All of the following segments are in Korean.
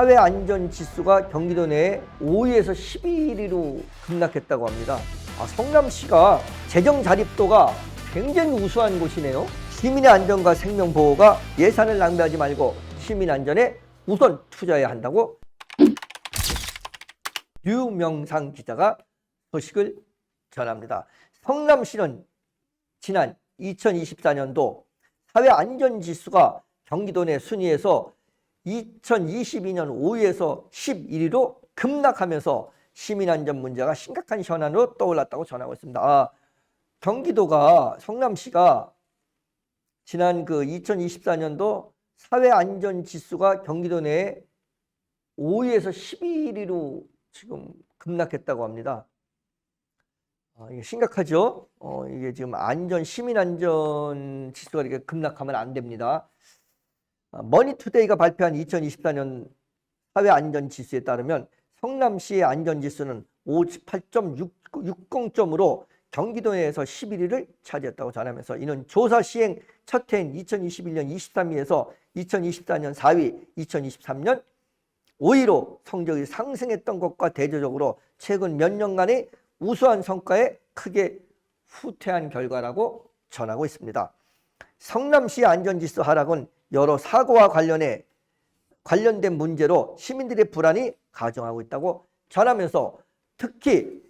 사회안전지수가 경기도 내에 5위에서 11위로 급락했다고 합니다. 성남시가 재정 자립도가 굉장히 우수한 곳이네요. 시민의 안전과 생명보호가 예산을 낭비하지 말고 시민 안전에 우선 투자해야 한다고 류명상 기자가 소식을 전합니다. 성남시는 지난 2024년도 사회안전지수가 경기도 내 순위에서 2022년 5위에서 11위로 급락하면서 시민안전 문제가 심각한 현안으로 떠올랐다고 전하고 있습니다. 경기도가 성남시가 지난 2024년도 사회안전지수가 경기도 내에 5위에서 11위로 지금 급락했다고 합니다. 이게 심각하죠. 이게 지금 시민안전 지수가 이렇게 급락하면 안 됩니다. 머니투데이가 발표한 2024년 사회안전지수에 따르면 성남시의 안전지수는 58.60점으로 경기도 내에서 11위를 차지했다고 전하면서 이는 조사 시행 첫 해인 2021년 23위에서 2024년 4위, 2023년 5위로 성적이 상승했던 것과 대조적으로 최근 몇 년간의 우수한 성과에 크게 후퇴한 결과라고 전하고 있습니다. 성남시 안전지수 하락은 여러 사고와 관련된 문제로 시민들의 불안이 가중하고 있다고 전하면서 특히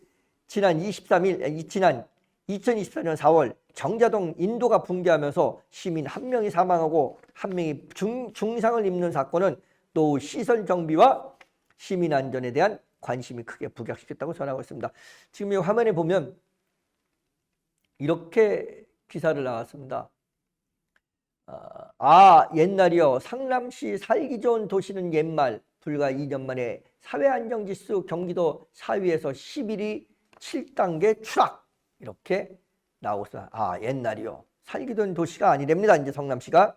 지난 2024년 4월 정자동 인도가 붕괴하면서 시민 1명이 사망하고 1명이 중상을 입는 사건은 또 시설 정비와 시민 안전에 대한 관심이 크게 부각시켰다고 전하고 있습니다. 지금 이 화면에 보면 이렇게 기사를 나왔습니다. 옛날이요. 성남시 살기 좋은 도시는 옛말. 불과 2년 만에 사회안전지수 경기도 4위에서 11위 7단계 추락. 이렇게 나오고 있습니다. 옛날이요. 살기 좋은 도시가 아니랍니다. 이제 성남시가.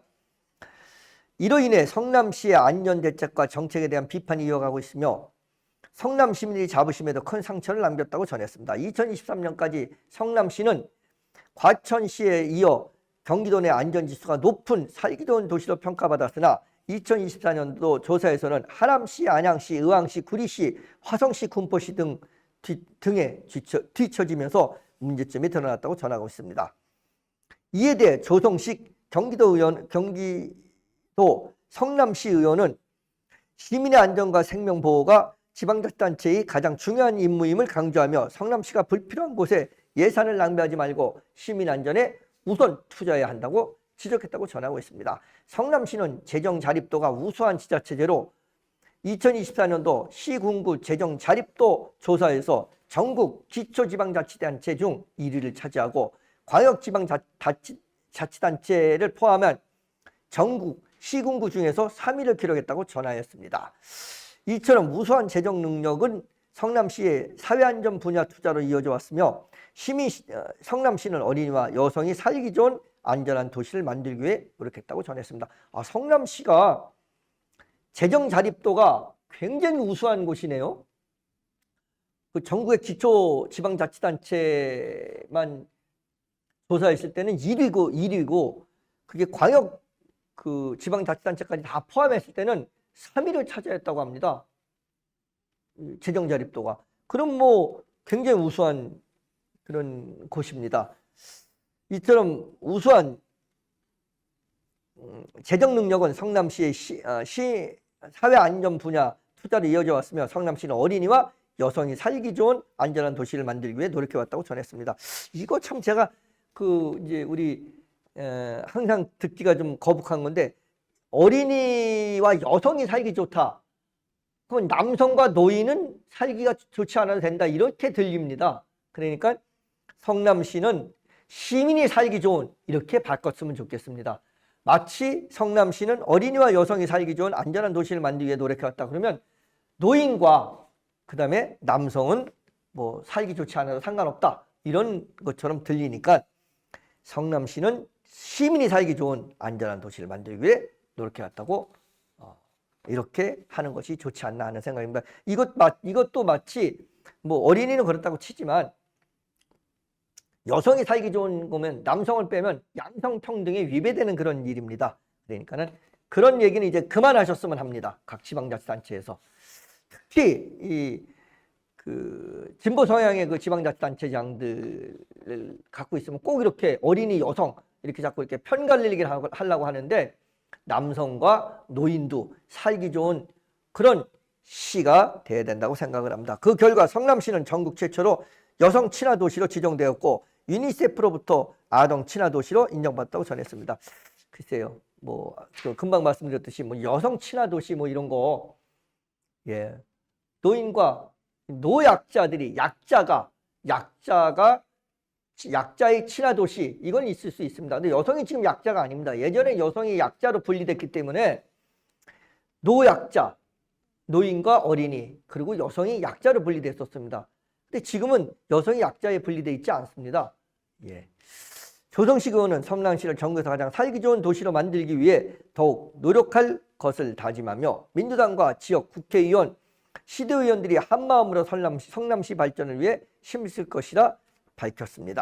이로 인해 성남시의 안전대책과 정책에 대한 비판이 이어가고 있으며 성남 시민들이 자부심에도 큰 상처를 남겼다고 전했습니다. 2023년까지 성남시는 과천시에 이어 경기도 내 안전지수가 높은 살기 좋은 도시로 평가받았으나 2024년도 조사에서는 하남시, 안양시, 의왕시, 구리시, 화성시, 군포시 등에 뒤처지면서 문제점이 드러났다고 전하고 있습니다. 이에 대해 조성식 경기도 성남시 의원은 시민의 안전과 생명보호가 지방자치단체의 가장 중요한 임무임을 강조하며 성남시가 불필요한 곳에 예산을 낭비하지 말고 시민 안전에 우선 투자해야 한다고 지적했다고 전하고 있습니다. 성남시는 재정 자립도가 우수한 지자체제로 2024년도 시군구 재정 자립도 조사에서 전국 기초지방자치단체 중 1위를 차지하고 광역지방자치단체를 포함한 전국 시군구 중에서 3위를 기록했다고 전하였습니다. 이처럼 우수한 재정 능력은 성남시의 사회안전 분야 투자로 이어져 왔으며 성남시는 어린이와 여성이 살기 좋은 안전한 도시를 만들기 위해 노력했다고 전했습니다. 성남시가 재정 자립도가 굉장히 우수한 곳이네요. 전국의 기초지방자치단체만 조사했을 때는 1위고 그게 광역 지방자치단체까지 다 포함했을 때는 3위를 차지했다고 합니다. 재정 자립도가. 그럼 굉장히 우수한 그런 곳입니다. 이처럼 우수한 재정 능력은 성남시의 사회안전 분야 투자로 이어져 왔으며 성남시는 어린이와 여성이 살기 좋은 안전한 도시를 만들기 위해 노력해 왔다고 전했습니다. 이거 참 제가 이제 우리 항상 듣기가 좀 거북한 건데 어린이와 여성이 살기 좋다. 그럼 남성과 노인은 살기가 좋지 않아도 된다. 이렇게 들립니다. 그러니까 성남시는 시민이 살기 좋은 이렇게 바꿨으면 좋겠습니다. 마치 성남시는 어린이와 여성이 살기 좋은 안전한 도시를 만들기 위해 노력해왔다. 그러면 노인과 그다음에 남성은 살기 좋지 않아도 상관없다. 이런 것처럼 들리니까 성남시는 시민이 살기 좋은 안전한 도시를 만들기 위해 노력해왔다고 이렇게 하는 것이 좋지 않나 하는 생각입니다. 이것도 마치 어린이는 그렇다고 치지만 여성이 살기 좋은 거면 남성을 빼면 양성평등에 위배되는 그런 일입니다. 그러니까는 그런 얘기는 이제 그만하셨으면 합니다. 각 지방자치단체에서. 특히 그 진보 성향의 그 지방자치단체장들을 갖고 있으면 꼭 이렇게 어린이, 여성 이렇게 자꾸 이렇게 편갈리게 하려고 하는데, 남성과 노인도 살기 좋은 그런 시가 돼야 된다고 생각을 합니다. 그 결과 성남시는 전국 최초로 여성 친화 도시로 지정되었고 유니세프로부터 아동 친화 도시로 인정받았다고 전했습니다. 글쎄요, 뭐 금방 말씀드렸듯이 뭐 여성 친화 도시 뭐 이런 거, 예, 노인과 노약자들이 약자의 친화 도시, 이건 있을 수 있습니다. 근데 여성이 지금 약자가 아닙니다. 예전에 여성이 약자로 분리됐기 때문에 노약자, 노인과 어린이, 그리고 여성이 약자로 분리됐었습니다. 근데 지금은 여성이 약자에 분리되어 있지 않습니다. 예. 조성시의원은 성남시를 전국에서 가장 살기 좋은 도시로 만들기 위해 더욱 노력할 것을 다짐하며 민주당과 지역 국회의원, 시도의원들이 한마음으로 성남시 발전을 위해 힘쓸 것이라 밝혔습니다.